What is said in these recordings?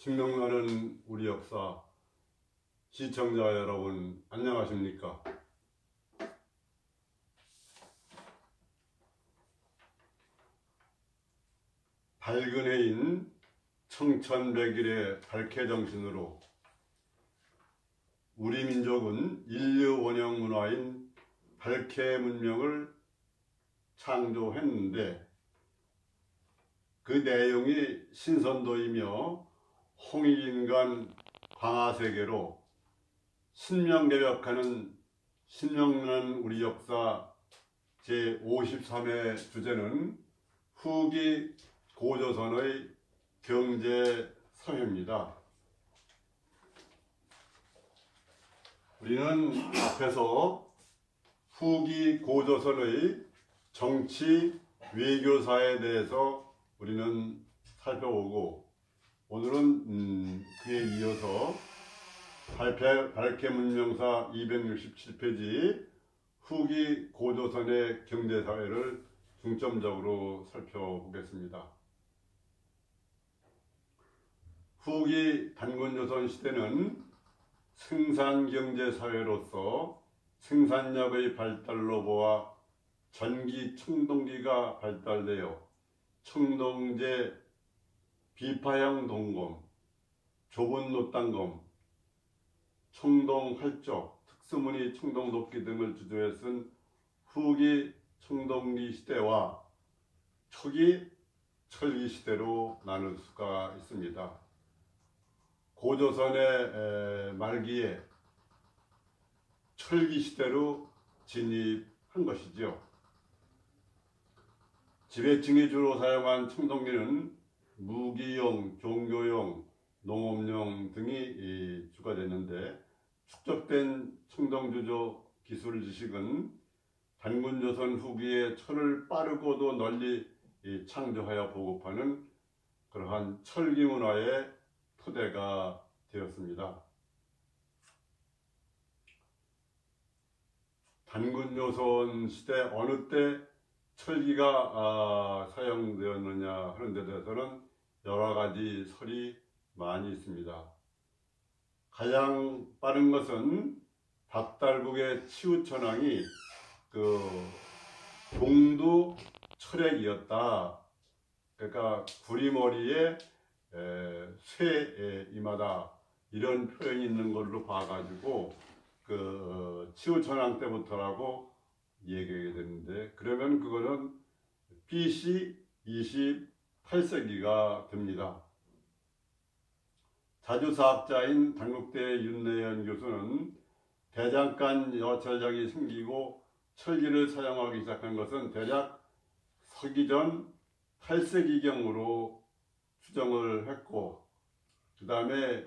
생명나는 우리 역사 시청자 여러분 안녕하십니까? 밝은 해인 청천백일의 발해 정신으로 우리 민족은 인류 원형 문화인 발해 문명을 창조했는데 그 내용이 신선도이며 홍익인간 광화세계로 신명개벽하는 신명난 우리 역사 제53회 주제는 후기 고조선의 경제사회입니다. 우리는 앞에서 후기 고조선의 정치 외교사에 대해서 우리는 살펴보고 오늘은 그에 이어서 발해 문명사 267페이지 후기 고조선의 경제사회를 중점적으로 살펴보겠습니다. 후기 단군조선 시대는 생산경제사회로서 생산력의 발달로 보아 전기 청동기가 발달되어 청동제 비파형 동검, 좁은 노땅검, 청동활적, 특수무늬 청동도끼 등을 주조해 쓴 후기 청동기 시대와 초기 철기 시대로 나눌 수가 있습니다. 고조선의 말기에 철기 시대로 진입한 것이죠. 지배층이 주로 사용한 청동기는 무기용, 종교용, 농업용 등이 주가 됐는데 축적된 청동주조 기술 지식은 단군조선 후기에 철을 빠르고도 널리 창조하여 보급하는 그러한 철기 문화의 토대가 되었습니다. 단군조선 시대 어느 때 철기가 사용되었느냐 하는 데 대해서는 여러 가지 설이 많이 있습니다. 가장 빠른 것은 박달국의 치우천왕이 동두 철액이었다. 그러니까 구리머리에 쇠에 임하다 이런 표현이 있는 걸로 봐가지고 치우천왕 때부터라고 얘기하게 되는데 그러면 그거는 BC 28세기가 됩니다. 자주사학자인 단국대 윤내연 교수는 대장간 여철장이 생기고 철기를 사용하기 시작한 것은 대략 서기전 8세기경으로 추정을 했고 그 다음에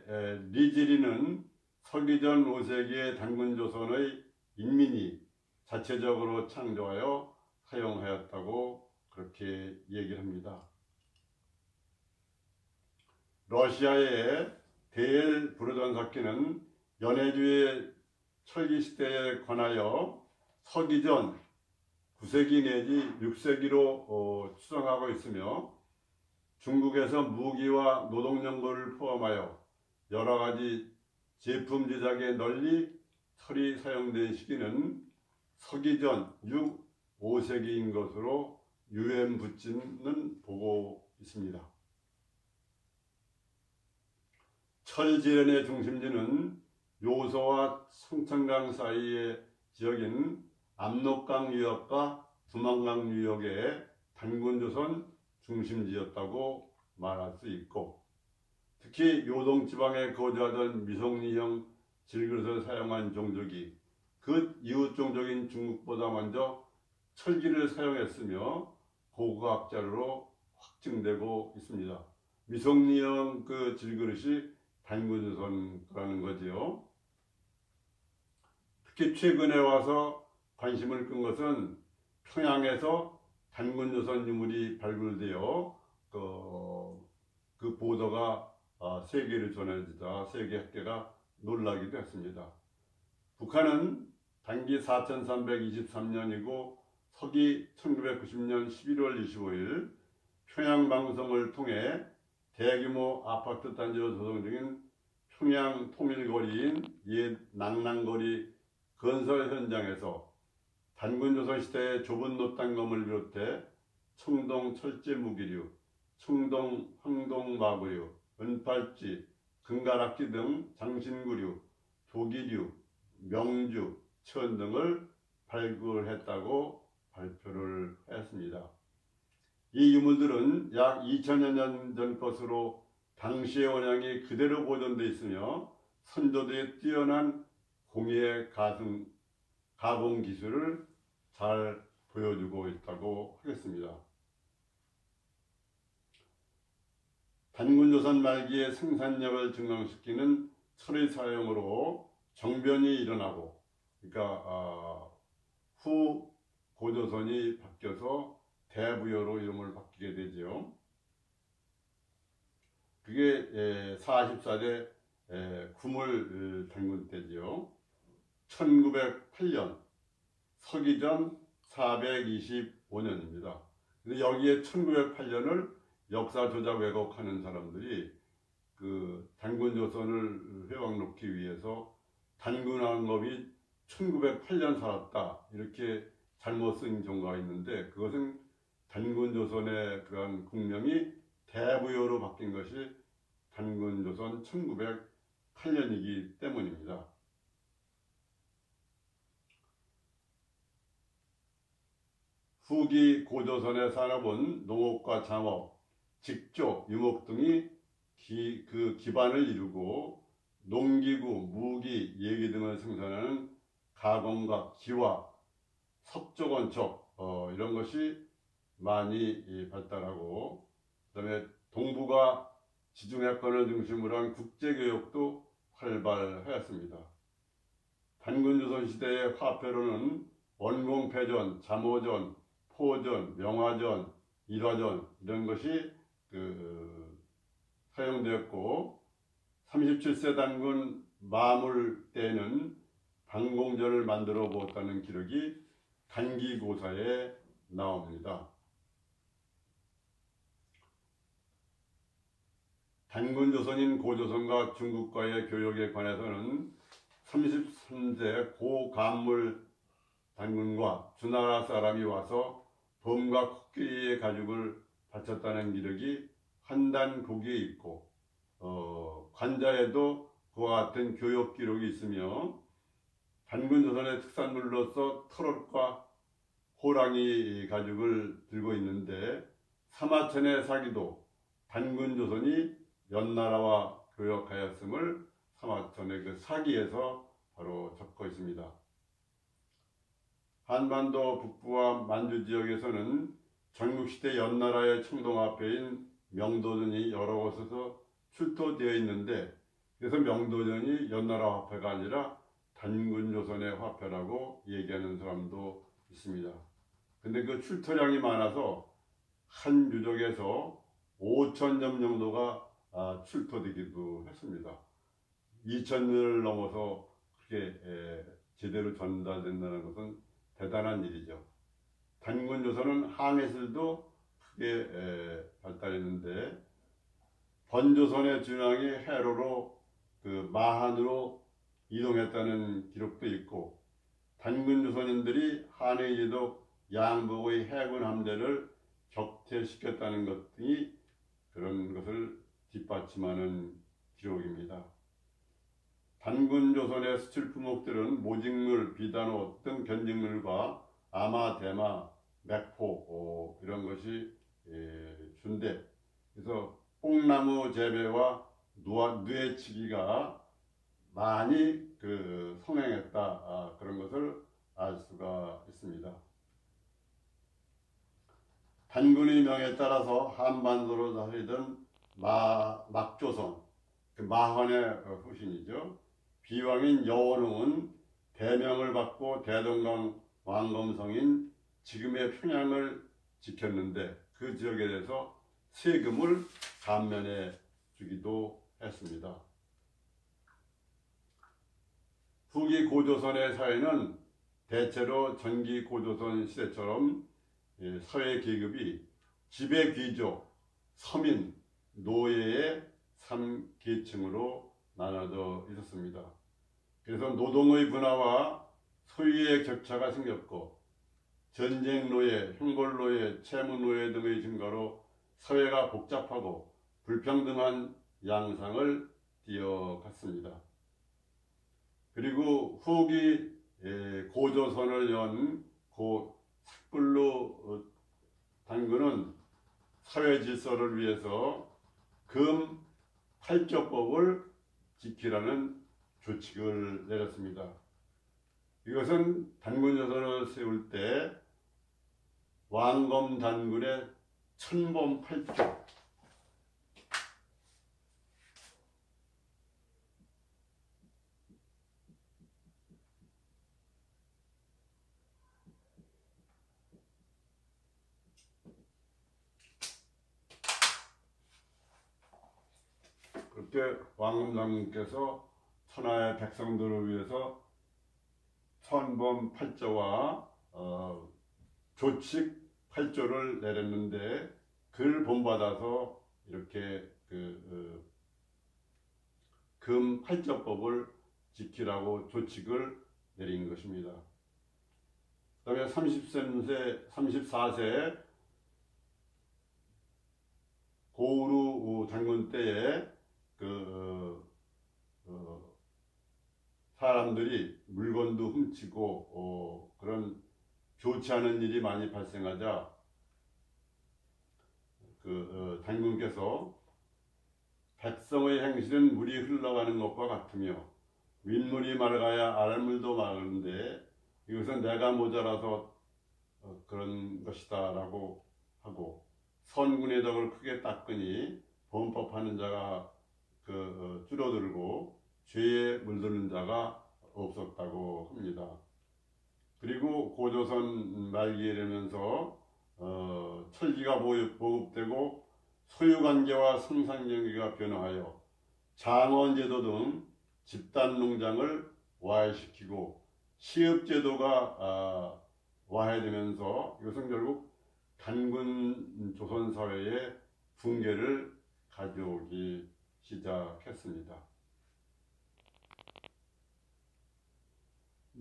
리지리는 서기전 5세기의 단군조선의 인민이 자체적으로 창조하여 사용하였다고 그렇게 얘기를 합니다. 러시아의 데엘 브로전스키는 연해주의 철기 시대에 관하여 서기전 9세기 내지 6세기로 추정하고 있으며 중국에서 무기와 노동연구를 포함하여 여러 가지 제품 제작에 널리 철이 사용된 시기는 서기전 6, 5세기인 것으로 유엔 부친은 보고 있습니다. 철지연의 중심지는 요소와 성천강 사이의 지역인 압록강 유역과 두만강 유역의 단군조선 중심지였다고 말할 수 있고 특히 요동지방에 거주하던 미송리형 질그릇을 사용한 종족이 그 이웃 종족인 중국보다 먼저 철기를 사용했으며 고고학 자료로 확증되고 있습니다. 미송리형 질그릇이 단군조선이라는 거지요. 특히 최근에 와서 관심을 끈 것은 평양에서 단군조선 유물이 발굴되어 그 보도가 세계를 전해지자 세계 학계가 놀라기도 했습니다. 북한은 단기 4323년이고 서기 1990년 11월 25일 평양방송을 통해 대규모 아파트 단지로 조성 중인 평양 통일거리인 옛 낭랑거리 건설 현장에서 단군조선 시대의 좁은 노땅검을 비롯해 청동 철제무기류, 청동 황동마구류, 은팔찌, 금가락지 등 장신구류, 도기류, 명주, 천 등을 발굴했다고 발표를 했습니다. 이 유물들은 약 2000여 년 전 것으로 당시의 원양이 그대로 보존되어 있으며 선조들의 뛰어난 공예 가공 기술을 잘 보여주고 있다고 하겠습니다. 단군조선 말기의 생산력을 증강시키는 철의 사용으로 정변이 일어나고, 그러니까 후 고조선이 바뀌어서 대부여로 이름을 바뀌게 되죠. 그게 44대 구물 단군 때죠. 1908년 서기전 425년입니다. 근데 여기에 1908년을 역사 조작 왜곡하는 사람들이 그 단군조선을 회왕놓기 위해서 단군왕검이 1908년 살았다 이렇게 잘못 쓴 경우가 있는데, 그것은 단군조선의 그러한 국명이 대부여로 바뀐 것이 단군조선 1908년이기 때문입니다. 후기 고조선의 산업은 농업과 장업, 직조, 유목 등이 그 기반을 이루고 농기구, 무기, 예기 등을 생산하는 가공과 기와, 석조건축 이런 것이 많이 발달하고, 그 다음에 동북아 지중해권을 중심으로 한 국제교역도 활발하였습니다. 단군조선 시대의 화폐로는 원공패전, 잠오전, 포전, 명화전, 일화전 이런 것이 사용되었고, 37세 단군 마물 때에는 방공전을 만들어 보았다는 기록이 단기고사에 나옵니다. 단군조선인 고조선과 중국과의 교역에 관해서는 33세 고간물 단군과 주나라 사람이 와서 범과 코끼리의 가죽을 바쳤다는 기록이 한단국에 있고, 관자에도 그와 같은 교역 기록이 있으며, 단군조선의 특산물로서 털옷과 호랑이 가죽을 들고 있는데, 사마천의 사기도 단군조선이 연나라와 교역하였음을 사마천의 그 사기에서 바로 적고 있습니다. 한반도 북부와 만주 지역에서는 전국시대 연나라의 청동화폐인 명도전이 여러 곳에서 출토되어 있는데, 그래서 명도전이 연나라 화폐가 아니라 단군조선의 화폐라고 얘기하는 사람도 있습니다. 근데 그 출토량이 많아서 한 유족에서 5,000점 정도가 출토되기도 했습니다. 2,000년을 넘어서 그렇게 제대로 전달된다는 것은 대단한 일이죠. 단군조선은 항해술도 크게 발달했는데, 번조선의 준왕이 해로로 그 마한으로 이동했다는 기록도 있고, 단군조선인들이 한해 제독 양복의 해군 함대를 격퇴시켰다는 것 등이 그런 것을 뒷받침하는 기록입니다. 단군조선의 수출 품목들은 모직물, 비단옷 등 견직물과 아마, 대마, 맥포 이런 것이 준대. 그래서 뽕나무 재배와 누에치기가 많이 성행했다, 그런 것을 알 수가 있습니다. 단군의 명에 따라서 한반도로 다스리던 막조선, 마헌의 후신이죠. 비왕인 여원흥은 대명을 받고 대동강 왕검성인 지금의 평양을 지켰는데, 그 지역에 대해서 세금을 감면해 주기도 했습니다. 후기 고조선의 사회는 대체로 전기 고조선 시대처럼 사회 계급이 지배귀족, 서민, 노예의 3계층으로 나눠져 있었습니다. 그래서 노동의 분화와 소유의 격차가 생겼고 전쟁 노예, 형벌 노예, 채무 노예 등의 증가로 사회가 복잡하고 불평등한 양상을 띄어갔습니다. 그리고 후기 고조선을 연 고 삭불로 단군은 사회 질서를 위해서 금 8조법을 지키라는 조칙을 내렸습니다. 이것은 단군조선을 세울 때 왕검 단군의 천범 8조, 그렇게 왕검 단군께서 천하의 백성들을 위해서 천범 8조와 조칙 8조를 내렸는데 그를 본받아서 이렇게 금 8조법을 지키라고 조칙을 내린 것입니다. 그 다음에 34세 고우루 단군 때에 사람들이 물건도 훔치고 그런 좋지 않은 일이 많이 발생하자 단군께서 백성의 행실은 물이 흘러가는 것과 같으며 윗물이 맑아야 아랫물도 맑은데 이것은 내가 모자라서 그런 것이다 라고 하고 선군의 덕을 크게 닦으니 범법하는 자가 줄어들고 죄에 물드는 자가 없었다고 합니다. 그리고 고조선 말기에 이르면서 철기가 보급되고 소유관계와 생산경기가 변화하여 장원제도 등 집단농장을 와해시키고 시업제도가 와해되면서 이것은 결국 단군 조선사회의 붕괴를 가져오기 시작했습니다.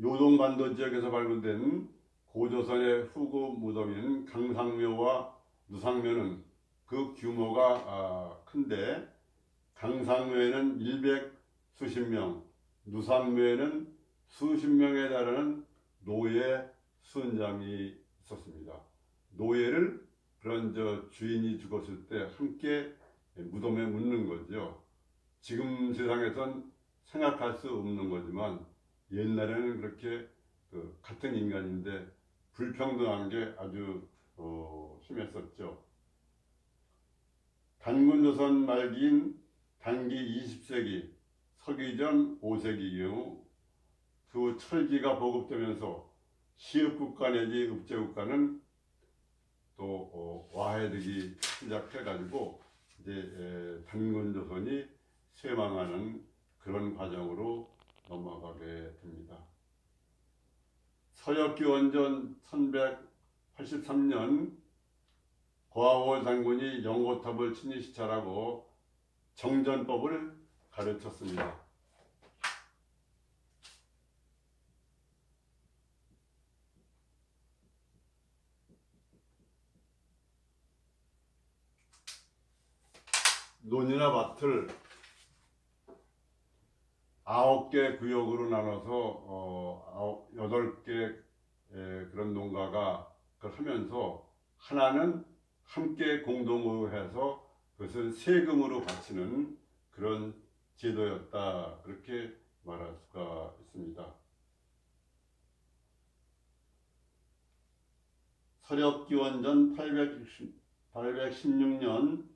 요동반도 지역에서 발굴된 고조선의 후고 무덤인 강상묘와 누상묘는 그 규모가 큰데 강상묘에는 100수십 명, 누상묘에는 수십 명에 달하는 노예 수은장이 있었습니다. 노예를 그런 주인이 죽었을 때 함께 무덤에 묻는 거죠. 지금 세상에선 생각할 수 없는 거지만 옛날에는 그렇게 같은 인간인데 불평등한 게 아주 심했었죠. 단군조선 말기인 단기 20세기, 서기전 5세기 경우 그 철기가 보급되면서 시읍국가 내지 읍제국가는 또 와해되기 시작해가지고 이제 단군조선이 쇠망하는 그런 과정으로 넘어가게 됩니다. 서역기원전 1183년 고아월 단군이 영고탑을 친히 시찰하고 정전법을 가르쳤습니다. 논이나 밭을 9개 구역으로 나눠서 8개 그런 농가가 그걸 하면서 하나는 함께 공동으로 해서 그것을 세금으로 바치는 그런 제도였다, 그렇게 말할 수가 있습니다. 서력기원전 816년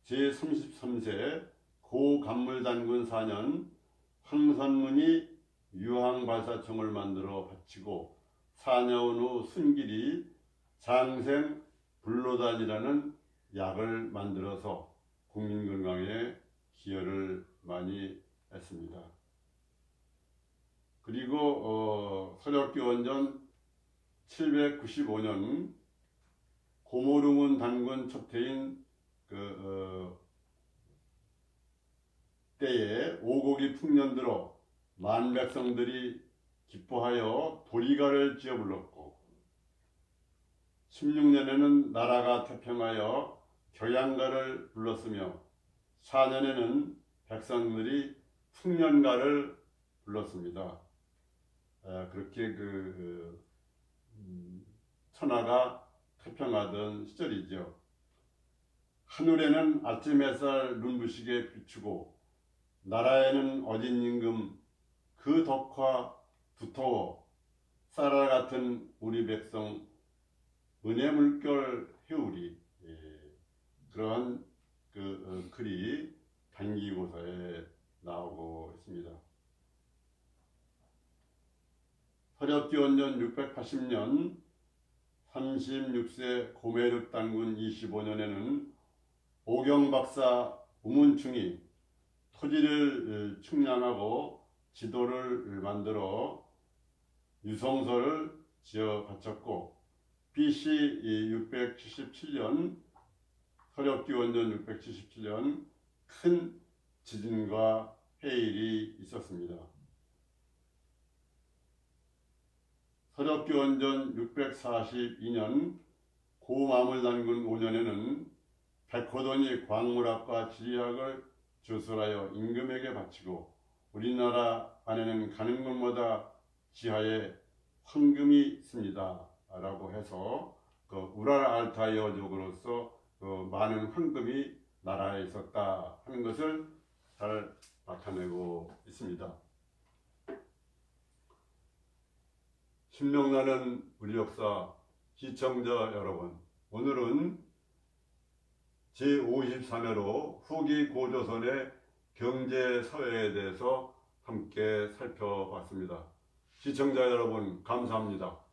제33세 고감물단군 4년 황선문이 유황발사총을 만들어 바치고 4년 후 순길이 장생 불로단이라는 약을 만들어서 국민 건강에 기여를 많이 했습니다. 그리고 서력기원전 795년 고모릉은 단군 첩태인 때에 오곡이 풍년들어 만백성들이 기뻐하여 도리가를 지어 불렀고 16년에는 나라가 태평하여 겨양가를 불렀으며 4년에는 백성들이 풍년가를 불렀습니다. 그렇게 천하가 태평하던 시절이죠. 하늘에는 아침 햇살 눈부시게 비추고 나라에는 어진 임금 그 덕화 두터워 쌀알 같은 우리 백성 은혜 물결 해우리. 그러한 글이 단기고사에 나오고 있습니다. 서력기원전 680년 36세 고매륵 단군 25년에는 오경박사 우문충이 토지를 측량하고 지도를 만들어 유성서를 지어 바쳤고 BC 677년 서력기원전 677년 큰 지진과 해일이 있었습니다. 서력기원전 642년 고마물단군 5년에는 백호돈이 광물학과 지리학을 주술하여 임금에게 바치고 우리나라 안에는 가는 곳마다 지하에 황금이 있습니다 라고 해서 우랄 알타이어족으로서 많은 황금이 나라에 있었다 하는 것을 잘 나타내고 있습니다. 신명나는 우리 역사 시청자 여러분, 오늘은 제53회로 후기 고조선의 경제 사회에 대해서 함께 살펴봤습니다. 시청자 여러분 감사합니다.